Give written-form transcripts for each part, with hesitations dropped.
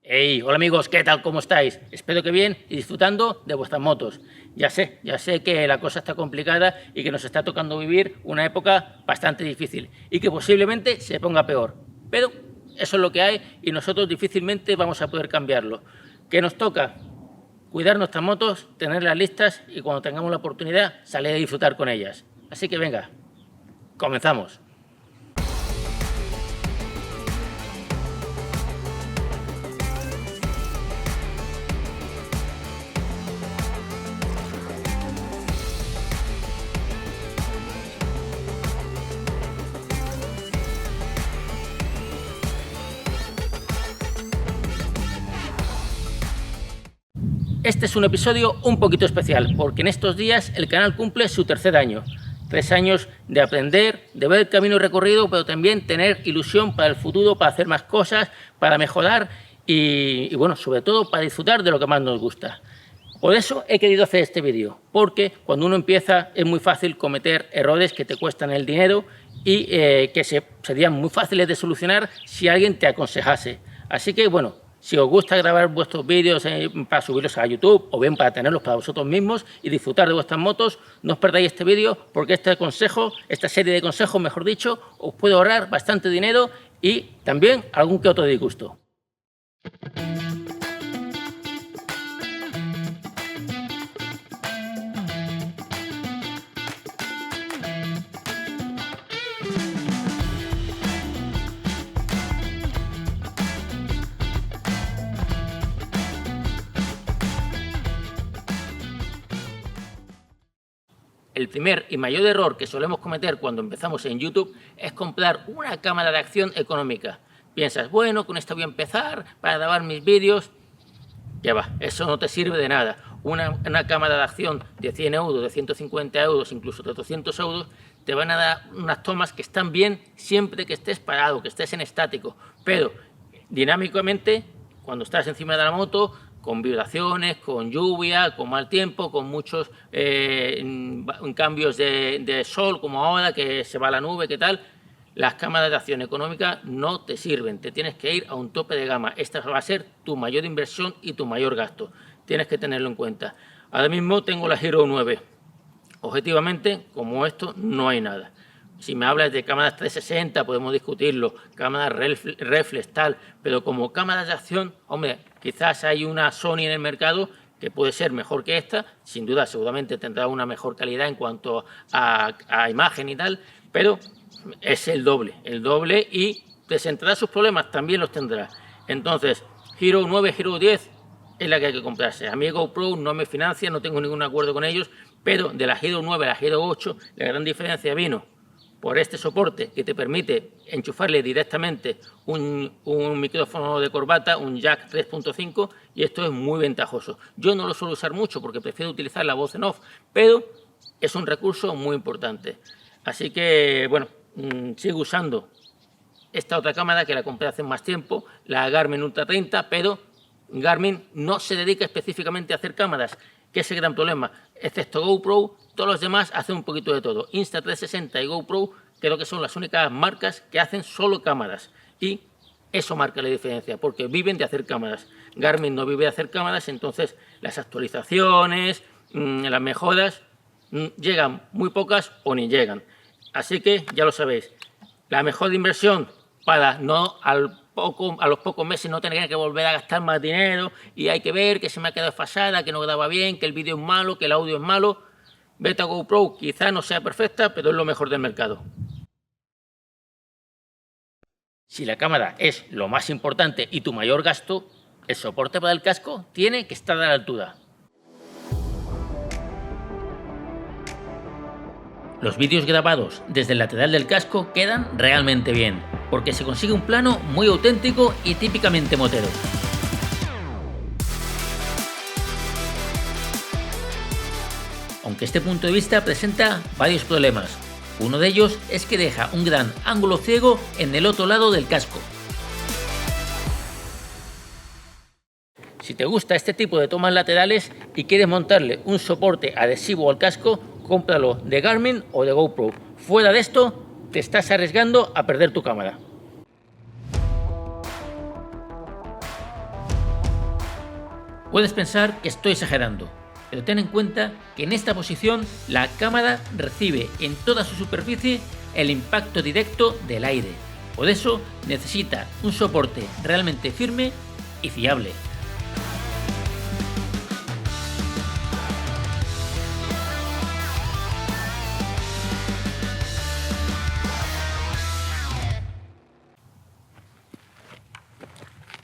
Hey, hola amigos, ¿qué tal? ¿Cómo estáis? Espero que bien y disfrutando de vuestras motos. Ya sé que la cosa está complicada y que nos está tocando vivir una época bastante difícil y que posiblemente se ponga peor. Pero eso es lo que hay y nosotros difícilmente vamos a poder cambiarlo. ¿Qué nos toca? Cuidar nuestras motos, tenerlas listas y cuando tengamos la oportunidad salir a disfrutar con ellas. Así que venga, comenzamos. Este es un episodio un poquito especial, porque en estos días el canal cumple su tercer año. 3 años de aprender, de ver el camino recorrido, pero también tener ilusión para el futuro, para hacer más cosas, para mejorar y bueno, sobre todo para disfrutar de lo que más nos gusta. Por eso he querido hacer este vídeo, porque cuando uno empieza es muy fácil cometer errores que te cuestan el dinero y que serían muy fáciles de solucionar si alguien te aconsejase. Así que bueno, si os gusta grabar vuestros vídeos para subirlos a YouTube o bien para tenerlos para vosotros mismos y disfrutar de vuestras motos, no os perdáis este vídeo porque esta serie de consejos, mejor dicho, os puede ahorrar bastante dinero y también algún que otro disgusto. El primer y mayor error que solemos cometer cuando empezamos en YouTube es comprar una cámara de acción económica. Piensas, bueno, con esta voy a empezar para grabar mis vídeos. Ya va, eso no te sirve de nada. Una cámara de acción de 100 euros, de 150 euros, incluso de 200 euros, te van a dar unas tomas que están bien siempre que estés parado, que estés en estático. Pero dinámicamente, cuando estás encima de la moto, con vibraciones, con lluvia, con mal tiempo, con muchos cambios de sol, como ahora que se va la nube, ¿qué tal? Las cámaras de acción económica no te sirven, te tienes que ir a un tope de gama. Esta va a ser tu mayor inversión y tu mayor gasto. Tienes que tenerlo en cuenta. Ahora mismo tengo la Hero 9. Objetivamente, como esto, no hay nada. Si me hablas de cámaras 360, podemos discutirlo, cámaras reflex, tal, pero como cámaras de acción, hombre, quizás hay una Sony en el mercado que puede ser mejor que esta, sin duda, seguramente tendrá una mejor calidad en cuanto a imagen y tal, pero es el doble y presentará sus problemas, también los tendrá. Entonces, Hero 9, Hero 10 es la que hay que comprarse. A mí GoPro no me financia, no tengo ningún acuerdo con ellos, pero de la Hero 9 a la Hero 8, la gran diferencia vino por este soporte que te permite enchufarle directamente un micrófono de corbata, un jack 3.5, y esto es muy ventajoso. Yo no lo suelo usar mucho porque prefiero utilizar la voz en off, pero es un recurso muy importante. Así que, bueno, sigo usando esta otra cámara que la compré hace más tiempo, la Garmin Ultra 30, pero Garmin no se dedica específicamente a hacer cámaras, que es el gran problema. Excepto GoPro, todos los demás hacen un poquito de todo. Insta360 y GoPro creo que son las únicas marcas que hacen solo cámaras. Y eso marca la diferencia, porque viven de hacer cámaras. Garmin no vive de hacer cámaras, entonces las actualizaciones, las mejoras, llegan muy pocas o ni llegan. Así que ya lo sabéis, la mejor inversión para a los pocos meses no tener que volver a gastar más dinero y hay que ver que se me ha quedado desfasada, que no graba bien, que el vídeo es malo, que el audio es malo. Vete a GoPro, quizá no sea perfecta, pero es lo mejor del mercado. Si la cámara es lo más importante y tu mayor gasto, el soporte para el casco tiene que estar a la altura. Los vídeos grabados desde el lateral del casco quedan realmente bien, porque se consigue un plano muy auténtico y típicamente motero. Aunque este punto de vista presenta varios problemas. Uno de ellos es que deja un gran ángulo ciego en el otro lado del casco. Si te gusta este tipo de tomas laterales y quieres montarle un soporte adhesivo al casco, cómpralo de Garmin o de GoPro. Fuera de esto, te estás arriesgando a perder tu cámara. Puedes pensar que estoy exagerando, pero ten en cuenta que en esta posición la cámara recibe en toda su superficie el impacto directo del aire. Por eso necesita un soporte realmente firme y fiable.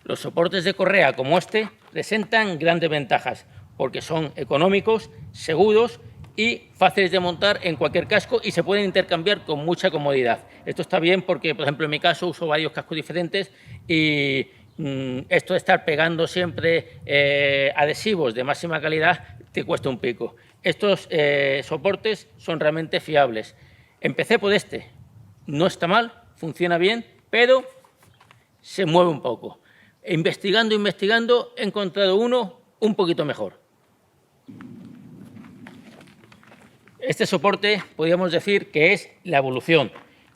Los soportes de correa como este presentan grandes ventajas porque son económicos, seguros y fáciles de montar en cualquier casco y se pueden intercambiar con mucha comodidad. Esto está bien porque, por ejemplo, en mi caso uso varios cascos diferentes y esto de estar pegando siempre adhesivos de máxima calidad te cuesta un pico. Estos soportes son realmente fiables. Empecé por este, no está mal, funciona bien, pero se mueve un poco. Investigando, he encontrado uno un poquito mejor. Este soporte podríamos decir que es la evolución.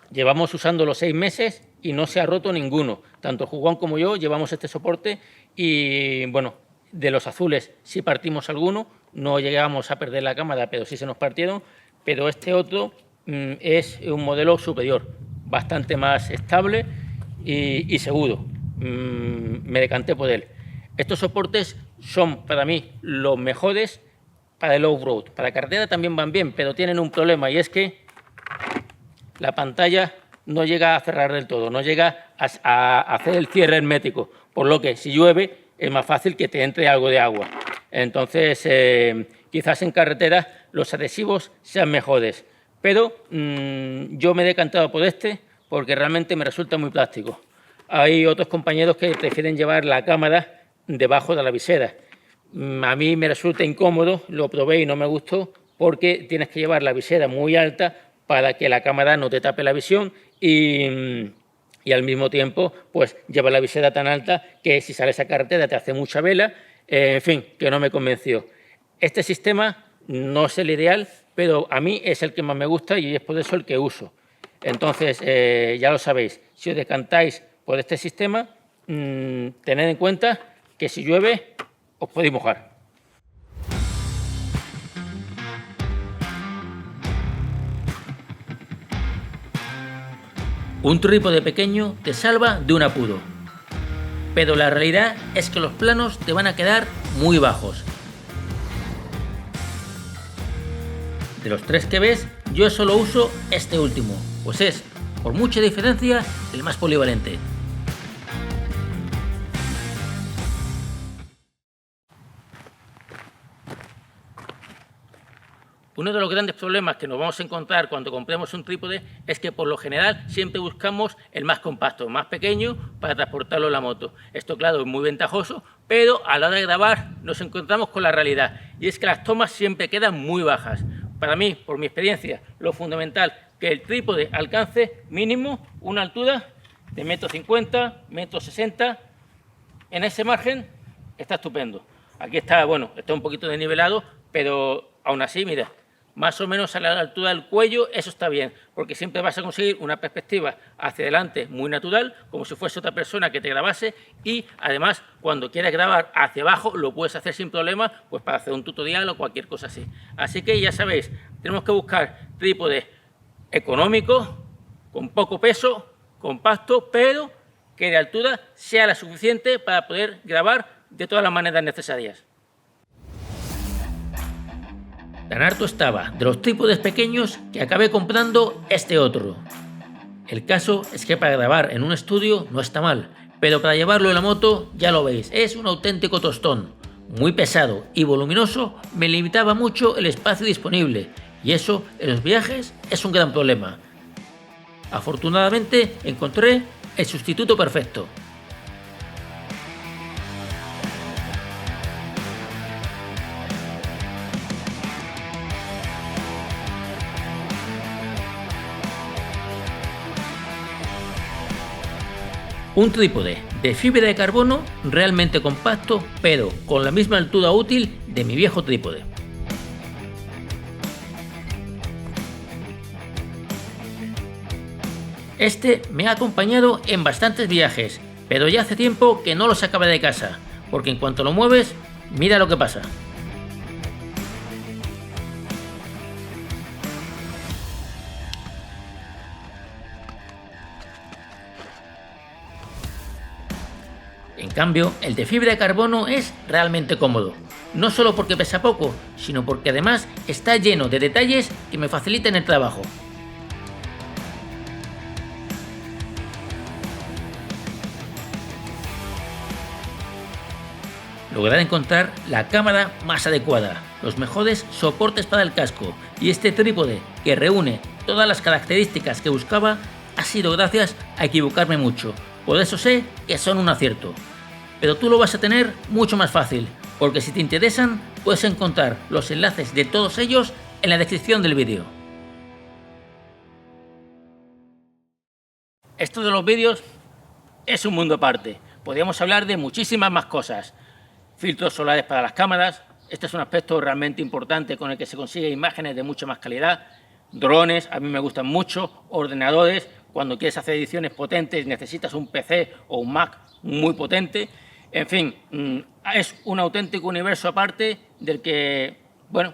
Llevamos usándolo 6 meses y no se ha roto ninguno. Tanto Juan como yo llevamos este soporte y, bueno, de los azules sí partimos alguno. No llegamos a perder la cámara, pero sí se nos partieron. Pero este otro es un modelo superior, bastante más estable y seguro. Me decanté por él. Estos soportes son para mí los mejores para el off-road. Para carretera también van bien, pero tienen un problema y es que la pantalla no llega a cerrar del todo, no llega a hacer el cierre hermético, por lo que si llueve es más fácil que te entre algo de agua. Entonces, quizás en carretera los adhesivos sean mejores, pero yo me he decantado por este porque realmente me resulta muy práctico. Hay otros compañeros que prefieren llevar la cámara debajo de la visera. A mí me resulta incómodo, lo probé y no me gustó porque tienes que llevar la visera muy alta para que la cámara no te tape la visión y al mismo tiempo pues lleva la visera tan alta que si sales a carretera te hace mucha vela, en fin, que no me convenció. Este sistema no es el ideal, pero a mí es el que más me gusta y es por eso el que uso. Entonces, ya lo sabéis, si os decantáis por este sistema, tened en cuenta que si llueve os podéis mojar. Un trípode pequeño te salva de un apuro, pero la realidad es que los planos te van a quedar muy bajos. De los 3 que ves, yo solo uso este último, pues es, por mucha diferencia, el más polivalente. Uno de los grandes problemas que nos vamos a encontrar cuando compremos un trípode es que por lo general siempre buscamos el más compacto, el más pequeño para transportarlo en la moto. Esto, claro, es muy ventajoso, pero a la hora de grabar nos encontramos con la realidad y es que las tomas siempre quedan muy bajas. Para mí, por mi experiencia, lo fundamental que el trípode alcance mínimo una altura de 1,50 m, 1,60 m. En ese margen está estupendo. Aquí está, bueno, está un poquito desnivelado, pero aún así, mira, más o menos a la altura del cuello, eso está bien, porque siempre vas a conseguir una perspectiva hacia adelante muy natural, como si fuese otra persona que te grabase, y además, cuando quieras grabar hacia abajo, lo puedes hacer sin problema, pues para hacer un tutorial o cualquier cosa así. Así que ya sabéis, tenemos que buscar trípodes económicos, con poco peso, compacto, pero que de altura sea la suficiente para poder grabar de todas las maneras necesarias. Tan harto estaba de los trípodes pequeños que acabé comprando este otro. El caso es que para grabar en un estudio no está mal, pero para llevarlo en la moto, ya lo veis, es un auténtico tostón. Muy pesado y voluminoso, me limitaba mucho el espacio disponible, y eso en los viajes es un gran problema. Afortunadamente encontré el sustituto perfecto. Un trípode de fibra de carbono realmente compacto, pero con la misma altura útil de mi viejo trípode. Este me ha acompañado en bastantes viajes, pero ya hace tiempo que no lo sacaba de casa, porque en cuanto lo mueves, Mira lo que pasa. En cambio, el de fibra de carbono es realmente cómodo. No solo porque pesa poco, sino porque además está lleno de detalles que me facilitan el trabajo. Lograr encontrar la cámara más adecuada, los mejores soportes para el casco y este trípode que reúne todas las características que buscaba ha sido gracias a equivocarme mucho. Por eso sé que son un acierto. Pero tú lo vas a tener mucho más fácil, porque si te interesan puedes encontrar los enlaces de todos ellos en la descripción del vídeo. Esto de los vídeos es un mundo aparte. Podríamos hablar de muchísimas más cosas. Filtros solares para las cámaras, este es un aspecto realmente importante con el que se consigue imágenes de mucha más calidad. Drones, a mí me gustan mucho. Ordenadores, cuando quieres hacer ediciones potentes necesitas un PC o un Mac muy potente. En fin, es un auténtico universo aparte del que, bueno,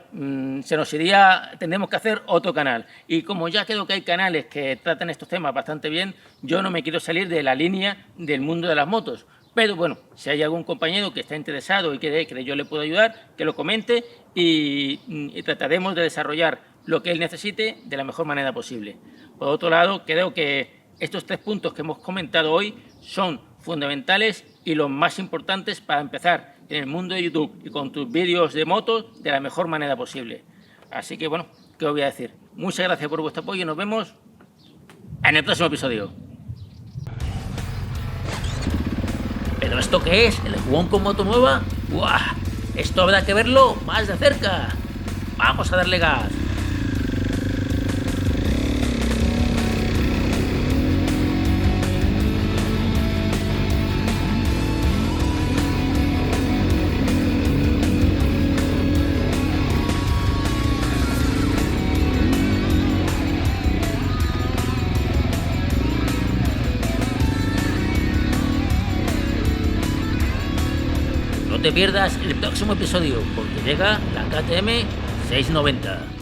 tendremos que hacer otro canal. Y como ya creo que hay canales que tratan estos temas bastante bien, yo no me quiero salir de la línea del mundo de las motos. Pero bueno, si hay algún compañero que está interesado y cree que yo le puedo ayudar, que lo comente y trataremos de desarrollar lo que él necesite de la mejor manera posible. Por otro lado, creo que estos 3 puntos que hemos comentado hoy son fundamentales y los más importantes para empezar en el mundo de YouTube y con tus vídeos de motos de la mejor manera posible. Así que bueno, ¿qué os voy a decir? Muchas gracias por vuestro apoyo y nos vemos en el próximo episodio. ¿Pero esto qué es? ¿El jugón con moto nueva? ¡Buah! Esto habrá que verlo más de cerca. Vamos a darle gas. No te pierdas el próximo episodio porque llega la KTM 690.